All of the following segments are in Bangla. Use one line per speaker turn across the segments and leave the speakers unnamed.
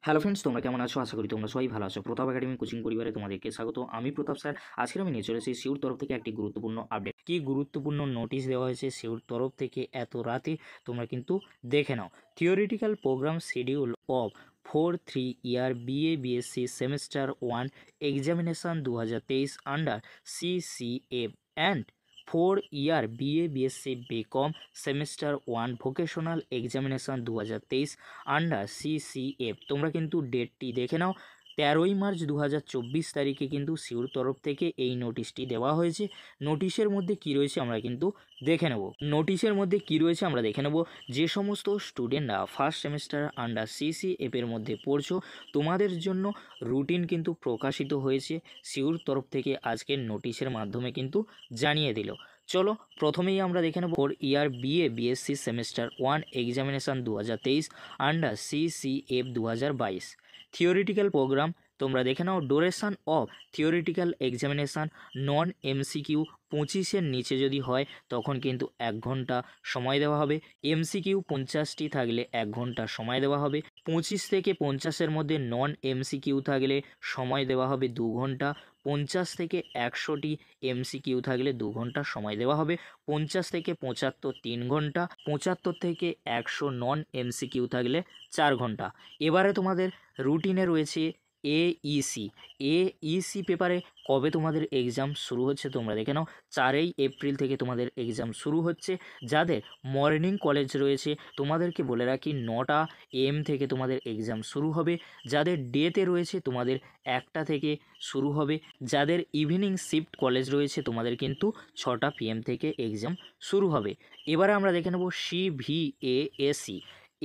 হ্যালো ফ্রেন্ডস, তোমরা কেমন আছো? আশা করি তোমরা সবাই ভালো আছো। প্রতাপ একাডেমি কোচিং পরিবারে তোমাদেরকে স্বাগত। আমি প্রতাপ স্যার। আজকে আমি নিয়ে চলেছি সিউর তরফ থেকে একটি গুরুত্বপূর্ণ আপডেট। কি গুরুত্বপূর্ণ নোটিশ দেওয়া হয়েছে সিউর তরফ থেকে এত রাতে, তোমরা কিন্তু দেখে নাও। Theoretical programme schedule of 4-3 year BA BSc semester 1 examination 2023 under CCF and 4 year BA BSc BCom semester 1 vocational examination 2023 under CCF। তোমরা কিন্তু ডেটটি দেখে নাও। 13ই মার্চ 2024 তারিখে কিন্তু সিউর তরফ থেকে এই নোটিশটি দেওয়া হয়েছে। নোটিশের মধ্যে কি রয়েছে আমরা কিন্তু দেখে নেব। নোটিশের মধ্যে কি রয়েছে আমরা দেখে নেব। যে সমস্ত স্টুডেন্টরা ফার্স্ট সেমিস্টার আন্ডার CCF এর মধ্যে পড়ছো, তোমাদের জন্য রুটিন কিন্তু প্রকাশিত হয়েছে সিউর তরফ থেকে। আজকের নোটিশের মাধ্যমে কিন্তু জানিয়ে দিল। চলো প্রথমেই আমরা দেখে নেব 4 year BA BSc semester 1 examination 2023 under CCF 2022 theoretical programme. তোমরা দেখে নাও। Duration of theoretical examination non MCQ 25-এর নিচে যদি হয় তখন কিন্তু 1 ঘন্টা সময় দেওয়া হবে। MCQ 50টি থাকলে 1 ঘন্টা সময় দেওয়া হবে। 25 থেকে 50-এর মধ্যে নন MCQ থাকলে সময় দেওয়া হবে 2 ঘন্টা। 50 থেকে 100টি MCQ থাকলে 2 ঘন্টা সময় দেওয়া হবে। 50 থেকে 75 3 ঘন্টা। 75 থেকে 100 নন MCQ থাকলে 4 ঘন্টা। এবারে তোমাদের রুটিনে রয়েছে AEC পেপারে কবে তোমাদের এক্সাম শুরু হচ্ছে তোমরা দেখে নাও। 4ই এপ্রিল থেকে তোমাদের এক্সাম শুরু হচ্ছে। যাদের মর্নিং কলেজ রয়েছে তোমাদেরকে বলে রাখি 9টা AM থেকে তোমাদের এক্সাম শুরু হবে। যাদের ডেতে রয়েছে তোমাদের 1টা থেকে শুরু হবে। যাদের ইভিনিং শিফট কলেজ রয়েছে তোমাদের কিন্তু 6টা PM থেকে এক্সাম শুরু হবে। এবারে আমরা দেখে নেব CVASC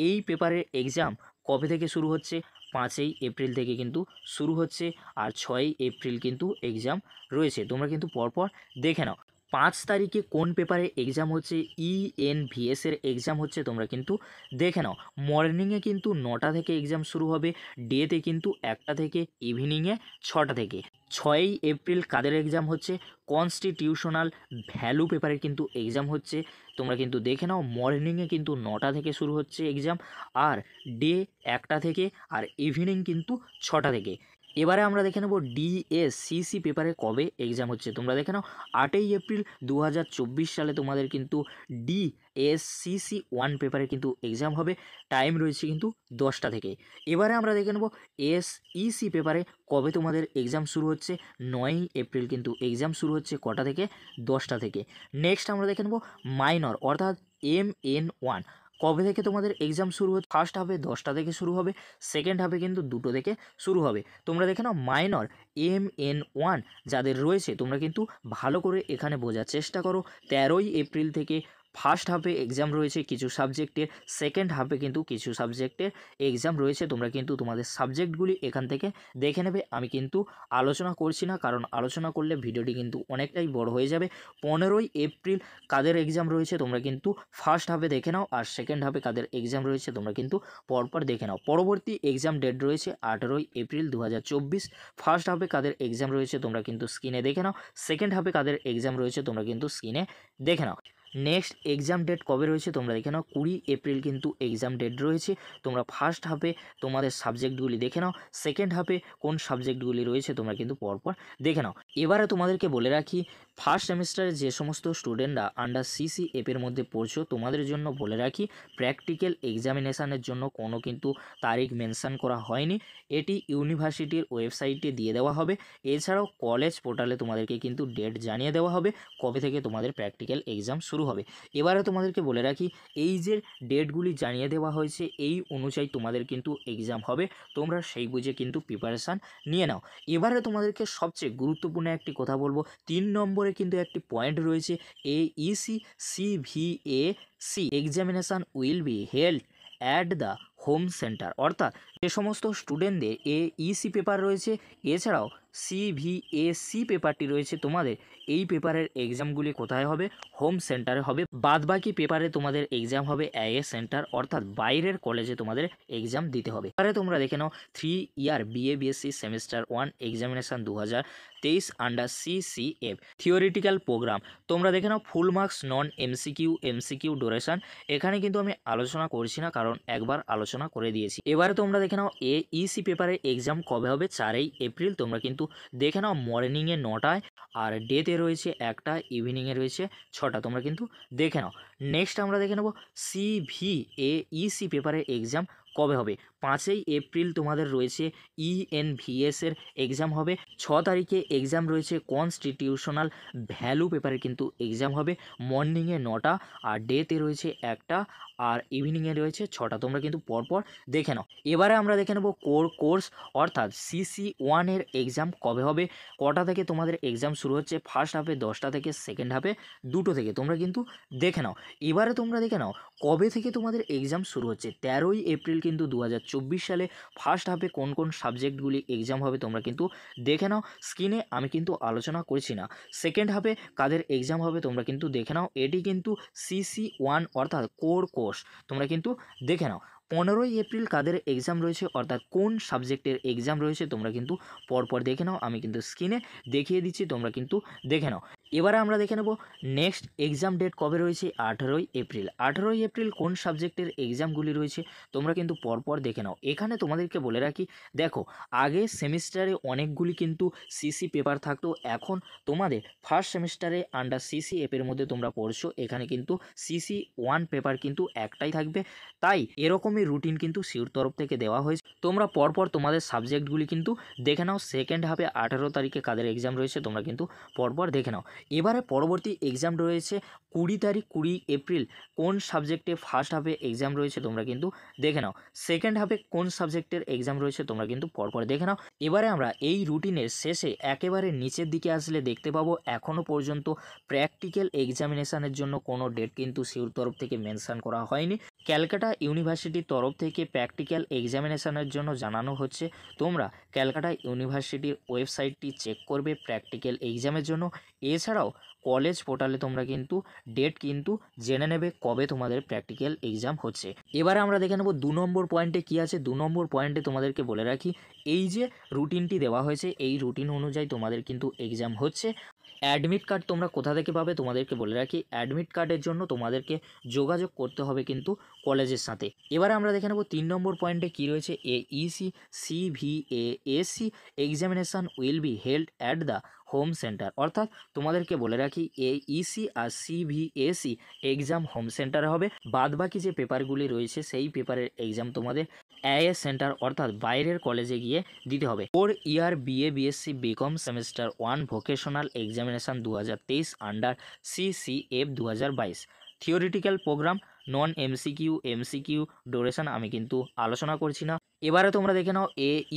এই পেপারের এক্সাম কবে থেকে শুরু হচ্ছে। 5ই এপ্রিল থেকে কিন্তু শুরু হচ্ছে, আর 6ই এপ্রিল কিন্তু এক্সাম রয়েছে। তোমরা কিন্তু পরপর দেখে নাও। 5 তারিখে কোন পেপারে এক্সাম হচ্ছে, ENVS এর এক্সাম হচ্ছে, তোমরা কিন্তু দেখে নাও। মর্নিংয়ে কিন্তু 9টা থেকে এক্সাম শুরু হবে। ডেতে কিন্তু 1টা থেকে, ইভিনিংয়ে 6টা থেকে। 6ই এপ্রিল কাদের এক্সাম হচ্ছে, কনস্টিটিউশনাল ভ্যালু পেপারের কিন্তু এক্সাম হচ্ছে। তোমরা কিন্তু দেখে নাও। মর্নিংয়ে কিন্তু 9টা থেকে শুরু হচ্ছে এক্সাম, আর ডে 1টা থেকে, আর ইভিনিং কিন্তু 6টা থেকে। এবারে আমরা দেখে নেব DSCC পেপারে কবে এক্সাম হচ্ছে। তোমরা দেখে নাও 8ই এপ্রিল 2024 সালে তোমাদের কিন্তু DSCC 1 পেপারে কিন্তু এক্সাম হবে। টাইম রয়েছে কিন্তু 10টা থেকে। এবারে আমরা দেখে নেব SEC পেপারে কবে তোমাদের এক্সাম শুরু হচ্ছে। 9ই এপ্রিল কিন্তু এক্সাম শুরু হচ্ছে। কটা থেকে? 10টা থেকে। নেক্সট আমরা দেখে নেব মাইনর অর্থাৎ MN1 কবে থেকে তোমাদের এক্সাম শুরু হচ্ছে। ফার্স্ট হাফে 10টা থেকে শুরু হবে, সেকেন্ড হাফে কিন্তু 2টো থেকে শুরু হবে। তোমরা দেখে নাও মাইনর MN1 যাদের রয়েছে তোমরা কিন্তু ভালো করে এখানে বোঝার চেষ্টা করো। 13ই এপ্রিল থেকে ফার্স্ট হাফে এক্সাম রয়েছে কিছু সাবজেক্টের, সেকেন্ড হাফে কিন্তু কিছু সাবজেক্টের এক্সাম রয়েছে। তোমরা কিন্তু তোমাদের সাবজেক্টগুলি এখান থেকে দেখে নেবে। আমি কিন্তু আলোচনা করছি না, কারণ আলোচনা করলে ভিডিওটি কিন্তু অনেকটাই বড় হয়ে যাবে। 15ই এপ্রিল কাদের এক্সাম রয়েছে তোমরা কিন্তু ফার্স্ট হাফে দেখে নাও, আর সেকেন্ড হাফে কাদের এক্সাম রয়েছে তোমরা কিন্তু পরপর দেখে নাও। পরবর্তী এক্সাম ডেট রয়েছে 18ই এপ্রিল 2024। ফার্স্ট হাফে কাদের এক্সাম রয়েছে তোমরা কিন্তু স্ক্রিনে দেখে নাও। সেকেন্ড হাফে কাদের এক্সাম রয়েছে তোমরা কিন্তু স্ক্রিনে দেখে নাও। নেক্সট এক্সাম ডেট কবে রয়েছে তোমরা দেখে নাও। 20 এপ্রিল কিন্তু এক্সাম ডেট রয়েছে। তোমরা ফার্স্ট হাফে তোমাদের সাবজেক্টগুলি দেখে নাও, সেকেন্ড হাফে কোন সাবজেক্টগুলি রয়েছে তোমরা কিন্তু পরপর দেখে নাও। এবারে তোমাদেরকে বলে রাখি, ফার্স্ট সেমিস্টারে যে সমস্ত স্টুডেন্টরা আন্ডার CCF এর মধ্যে পড়ছো তোমাদের জন্য বলে রাখি, প্র্যাকটিক্যাল এক্সামিনেশানের জন্য কোনো কিন্তু তারিখ মেনশান করা হয়নি। এটি ইউনিভার্সিটির ওয়েবসাইটে দিয়ে দেওয়া হবে। এছাড়াও কলেজ পোর্টালে তোমাদেরকে কিন্তু ডেট জানিয়ে দেওয়া হবে কবে থেকে তোমাদের প্র্যাকটিক্যাল এক্সাম শুরু হবে। এবারে তোমাদেরকে বলে রাখি, এই যে ডেটগুলি জানিয়ে দেওয়া হয়েছে এই অনুযায়ী তোমাদের কিন্তু এক্সাম হবে। তোমরা সেই বুঝে কিন্তু প্রিপারেশান নিয়ে নাও। এবারে তোমাদেরকে সবচেয়ে গুরুত্বপূর্ণ একটি কথা বলবো। 3 নম্বরে কিন্তু একটি পয়েন্ট রয়েছে, AEC CVAC examination will be held at the home centre. অর্থাৎ যে সমস্ত স্টুডেন্টদের AEC পেপার রয়েছে, এছাড়াও সিভিএসি পেপারটি রয়েছে তোমাদের, এই পেপারের এক্সামগুলি কোথায় হবে? হোম সেন্টারে হবে। বাদবাকি পেপারে তোমাদের এক্সাম হবে এআইএস সেন্টার, অর্থাৎ বাইরের কলেজে তোমাদের এক্সাম দিতে হবে। এবারে তোমরা দেখে নাও 3 year BA BSc semester 1 examination 2023 under CCF theoretical programme. তোমরা দেখে নাও full marks, non MCQ duration. এখানে কিন্তু আমি আলোচনা করছি না, কারণ একবার আলোচনা করে দিয়েছি। এবারে তোমরা দেখে নাও ইসি পেপারের এক্সাম কবে হবে? 4 এপ্রিল। তোমরা কিন্তু দেখে নাও মর্নিংয়ে 9টায়, আর ডেতে রয়েছে 1টা, ইভিনিংয়ে রয়েছে 6টা। তোমরা কিন্তু দেখে নাও। নেক্সট আমরা দেখে নেব সিভিএইসি পেপারের এক্সাম কবে হবে? 5 এপ্রিল তোমাদের রয়েছে ইএনভিএস এর এক্সাম হবে। 6 তারিখে এক্সাম রয়েছে কনস্টিটিউশনাল ভ্যালু পেপারে কিন্তু এক্সাম হবে। মর্নিংয়ে 9টা, আর ডেতে রয়েছে 1টা, আর ইভিনিংয়ে রয়েছে 6টা। তোমরা কিন্তু পরপর দেখে নাও। এবারে আমরা দেখে নেব কোর্স অর্থাৎ CC1 এর এক্সাম কবে হবে, কটা থেকে তোমাদের এক্সাম শুরু হচ্ছে। ফার্স্ট হাফে 10টা থেকে, সেকেন্ড হাফে 2টো থেকে। তোমরা কিন্তু দেখে নাও। এবারে তোমরা দেখে নাও কবে থেকে তোমাদের এক্সাম শুরু হচ্ছে। 13 এপ্রিল কিন্তু 2024 সালে ফার্স্ট হাফে কোন কোন সাবজেক্টগুলি এক্সাম হবে তোমরা কিন্তু দেখে নাও। স্ক্রিনে আমি কিন্তু আলোচনা করছি না। সেকেন্ড হাফে কাদের এক্সাম হবে তোমরা কিন্তু দেখে নাও। এটি কিন্তু CC1 অর্থাৎ কোর্স। তোমরা কিন্তু দেখে নাও। 15 এপ্রিল কাদের এক্সাম রয়েছে, অর্থাৎ কোন সাবজেক্টের এক্সাম রয়েছে তোমরা কিন্তু পরপর দেখে নাও। আমি কিন্তু স্ক্রিনে দেখিয়ে দিচ্ছি, তোমরা কিন্তু দেখে নাও। এবারে আমরা দেখে নেব নেক্সট এক্সাম ডেট কবে রয়েছে। 18 এপ্রিল। 18 এপ্রিল কোন সাবজেক্টের এক্সামগুলি রয়েছে তোমরা কিন্তু পরপর দেখে নাও। এখানে তোমাদেরকে বলে রাখি, দেখো আগে সেমিস্টারে অনেকগুলি কিন্তু সিসি পেপার থাকতো, এখন তোমাদের ফার্স্ট সেমিস্টারে আন্ডার সিসিএফ এর মধ্যে তোমরা পড়ছো, এখানে কিন্তু CC1 পেপার কিন্তু একটাই থাকবে। তাই এরকমই রুটিন কিন্তু সিউর তরফ থেকে দেওয়া হয়েছে। তোমরা পরপর তোমাদের সাবজেক্টগুলি কিন্তু দেখে নাও। সেকেন্ড হাফে 18 তারিখে কাদের এক্সাম রয়েছে তোমরা কিন্তু পরপর দেখে নাও। এবারে পরবর্তী এক্সাম রয়েছে 20 এপ্রিল। কোন সাবজেক্টে ফার্স্ট হাফে এক্সাম রয়েছে তোমরা কিন্তু দেখে নাও। সেকেন্ড হাফে কোন সাবজেক্টের এক্সাম রয়েছে তোমরা কিন্তু পরপর দেখে নাও। এবারে আমরা এই রুটিনের শেষে একেবারে নিচের দিকে আসলে দেখতে পাবো এখনও পর্যন্ত প্র্যাকটিক্যাল এক্সামিনেশানের জন্য কোনো ডেট কিন্তু সিউর তরফ থেকে মেনশন করা হয়নি। ক্যালকাটা ইউনিভার্সিটির তরফ থেকে প্র্যাকটিক্যাল এক্সামিনেশানের জন্য জানানো হচ্ছে, তোমরা ক্যালকাটা ইউনিভার্সিটির ওয়েবসাইটটি চেক করবে প্র্যাকটিক্যাল এক্সামের জন্য। এছাড়াও কলেজ পোর্টালে তোমরা কিন্তু ডেট কিন্তু জেনে নেবে কবে তোমাদের প্র্যাকটিক্যাল এক্সাম হচ্ছে। এবারে আমরা দেখে নেব 2 নম্বর পয়েন্টে কী আছে। 2 নম্বর পয়েন্টে তোমাদেরকে বলে রাখি, এই যে রুটিনটি দেওয়া হয়েছে, এই রুটিন অনুযায়ী তোমাদের কিন্তু এক্সাম হচ্ছে। অ্যাডমিট কার্ড তোমরা কোথা থেকে পাবে তোমাদেরকে বলে রাখি, অ্যাডমিট কার্ডের জন্য তোমাদেরকে যোগাযোগ করতে হবে কিন্তু কলেজের সাথে। এবারে আমরা দেখে নেব 3 নম্বর পয়েন্টে কী রয়েছে। AEC CVAC examination will be held at the home centre, অর্থাৎ তোমাদেরকে বলে রাখি এইসি আর সিভিএসি এক্সাম হোম সেন্টারে হবে। বাদবাকি যে পেপারগুলি রয়েছে সেই পেপারের এক্সাম তোমাদের এআইএস সেন্টার অর্থাৎ বাইরের কলেজে গিয়ে দিতে হবে। 4 year BA BSc BCom semester 1 vocational examination 2023 under CCF 2022 theoretical programme, non MCQ duration আমি কিন্তু আলোচনা করছি না। এবারে তোমরা দেখে নাও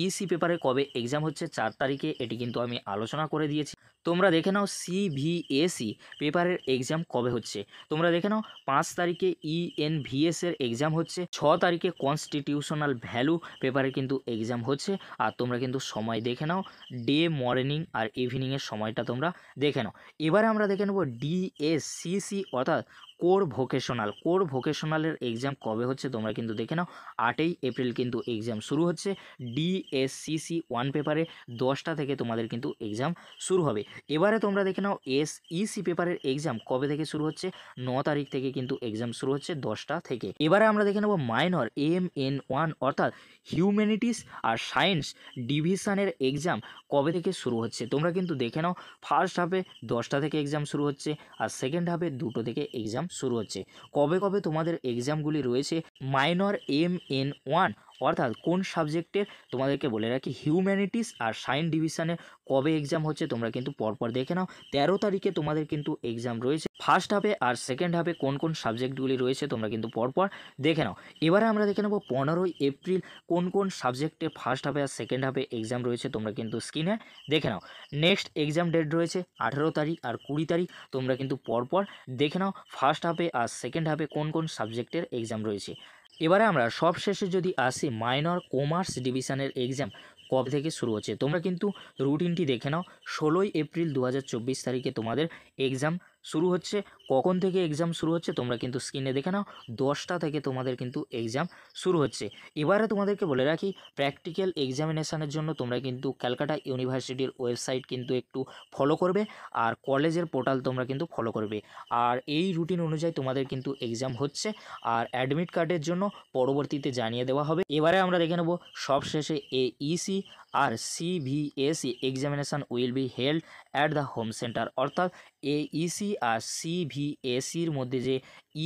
ইসি পেপারে কবে এক্সাম হচ্ছে। 4 তারিখে, এটি কিন্তু আমি আলোচনা করে দিয়েছি। তোমরা দেখে নাও সিভিএসি পেপারের এক্সাম কবে হচ্ছে। তোমরা দেখে নাও 5 তারিখে ইএনভিএস এর এক্সাম হচ্ছে। 6 তারিখে কনস্টিটিউশনাল ভ্যালু পেপারে কিন্তু এক্সাম হচ্ছে। আর তোমরা কিন্তু সময় দেখে নাও, ডে, মর্নিং আর ইভিনিংয়ের সময়টা তোমরা দেখে নাও। এবারে আমরা দেখে নেব ডিএসসিসি অর্থাৎ কোর ভোকেশনালের এক্সাম কবে হচ্ছে তোমরা কিন্তু দেখে নাও। 8 এপ্রিল কিন্তু এক্সাম শুরু হচ্ছে। ডিএসসিসি 1 পেপারে 10টা থেকে তোমাদের কিন্তু এক্সাম শুরু হবে। এবারে তোমরা দেখে নাও এসইসি পেপারের এক্সাম কবে থেকে শুরু হচ্ছে। 9 তারিখ থেকে কিন্তু এক্সাম শুরু হচ্ছে 10টা থেকে। এবারে আমরা দেখে নেব মাইনর MN1 অর্থাৎ হিউম্যানিটিস আর সায়েন্স ডিভিশনের এক্সাম কবে থেকে শুরু হচ্ছে। তোমরা কিন্তু দেখে নাও, ফার্স্ট হাফে 10টা থেকে এক্সাম শুরু হচ্ছে, আর সেকেন্ড হাফে 2টো থেকে এক্সাম শুরু হচ্ছে। কবে কবে তোমাদের এক্সামগুলি রয়েছে। মাইনর MN1 অর্থাৎ কোন সাবজেক্টের তোমাদেরকে বলে রাখি, হিউম্যানিটিস আর সায়েন্স ডিভিশনে কবে এক্সাম হচ্ছে তোমরা কিন্তু পরপর দেখে নাও। 13 তারিখে তোমাদের কিন্তু এক্সাম রয়েছে ফার্স্ট হাফে, আর সেকেন্ড হাফে কোন কোন সাবজেক্টগুলি রয়েছে তোমরা কিন্তু পরপর দেখে নাও। এবারে আমরা দেখে নেব 15 এপ্রিল কোন কোন সাবজেক্টে ফার্স্ট হাফে আর সেকেন্ড হাফে এক্সাম রয়েছে তোমরা কিন্তু স্ক্রিনে দেখে নাও। নেক্সট এক্সাম ডেট রয়েছে 18 তারিখ আর 20 তারিখ। তোমরা কিন্তু পরপর দেখে নাও ফার্স্ট হাফে আর সেকেন্ড হাফে কোন কোন সাবজেক্টের এক্সাম রয়েছে। এবারে আমরা সবশেষে যদি আসি, মাইনর কমার্স ডিভিশনের এক্সাম কবে থেকে শুরু হচ্ছে তোমরা কিন্তু রুটিনটি দেখে নাও। 16ই এপ্রিল 2024 তারিখে তোমাদের এক্সাম শুরু হচ্ছে। কখন থেকে এক্সাম শুরু হচ্ছে তোমরা কিন্তু স্ক্রিনে দেখে নাও, 10টা থেকে তোমাদের কিন্তু এক্সাম শুরু হচ্ছে। এবারে তোমাদেরকে বলে রাখি, প্র্যাকটিক্যাল এক্সামিনেশানের জন্য তোমরা কিন্তু ক্যালকাটা ইউনিভার্সিটির ওয়েবসাইট কিন্তু একটু ফলো করবে, আর কলেজের পোর্টাল তোমরা কিন্তু ফলো করবে। আর এই রুটিন অনুযায়ী তোমাদের কিন্তু এক্সাম হচ্ছে, আর অ্যাডমিট কার্ডের জন্য পরবর্তীতে জানিয়ে দেওয়া হবে। এবারে আমরা দেখে নেব সবশেষে এইসি আর CVSE examination will be held at the home centre, অর্থাৎ এইসি আর সিভিএসির মধ্যে যে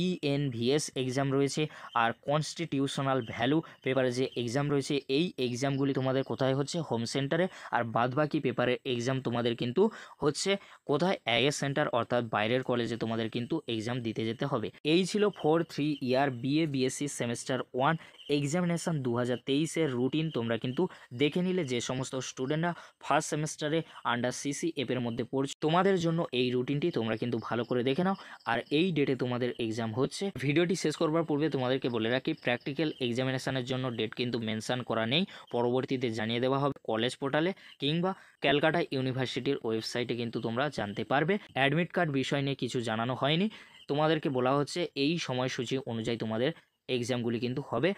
ইএনভিএস এক্সাম রয়েছে আর কনস্টিটিউশনাল ভ্যালু পেপারে যে এক্সাম রয়েছে, এই এক্সামগুলি তোমাদের কোথায় হচ্ছে? হোম সেন্টারে। আর বাদবাকি পেপারের এক্সাম তোমাদের কিন্তু হচ্ছে কোথায়? আইএস সেন্টার, অর্থাৎ বাইরের কলেজে তোমাদের কিন্তু এক্সাম দিতে যেতে হবে। এই ছিল 4-3 year BA BSc semester 1 examination 2023-এর রুটিন। তোমরা কিন্তু দেখে নিলে যে সমস্ত স্টুডেন্টরা ফার্স্ট সেমেস্টারে আন্ডার সিসিএফের মধ্যে পড়ছে, তোমাদের জন্য এই রুটিনটি তোমরা কিন্তু ভালো করে দেখে নাও। আর এই ডেটে তোমাদের এক্সাম হচ্ছে। ভিডিওটি শেষ করবার পূর্বে তোমাদেরকে বলে রাখি, প্র্যাকটিক্যাল এক্সামিনেশানের জন্য ডেট কিন্তু মেনশন করা নেই, পরবর্তীতে জানিয়ে দেওয়া হবে কলেজ পোর্টালে কিংবা ক্যালকাটা ইউনিভার্সিটির ওয়েবসাইটে কিন্তু তোমরা জানতে পারবে। অ্যাডমিট কার্ড বিষয় নিয়ে কিছু জানানো হয়নি, তোমাদেরকে বলা হচ্ছে এই সময়সূচি অনুযায়ী তোমাদের এক্সামগুলি কিন্তু হবে।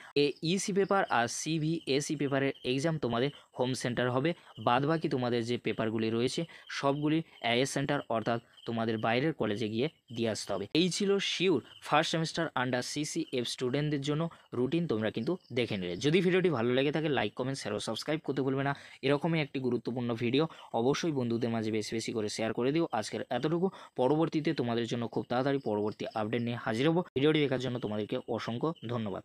ইসি পেপার আর সিভিএসই পেপারের এক্সাম তোমাদের হোম সেন্টার হবে। বাদবাকি তোমাদের যে পেপারগুলি রয়েছে সবগুলি আইএস সেন্টার, অর্থাৎ তোমাদের বাইরের কলেজে গিয়ে দিয়ে আসতে হবে। এই ছিল sure first semester under CCF স্টুডেন্টদের জন্য রুটিন, তোমরা কিন্তু দেখে নিলে। যদি ভিডিওটি ভালো লেগে থাকে লাইক কমেন্ট শেয়ার ও সাবস্ক্রাইব করতে ভুলবে না। এরকমই একটি গুরুত্বপূর্ণ ভিডিও অবশ্যই বন্ধুদের মাঝে বেশি বেশি করে শেয়ার করে দিও। আজকের এতটুকু, পরবর্তীতে তোমাদের জন্য খুব তাড়াতাড়ি পরবর্তী আপডেট নিয়ে হাজির হব। ভিডিওটি দেখার জন্য তোমাদেরকে অসংখ্য ধন্যবাদ।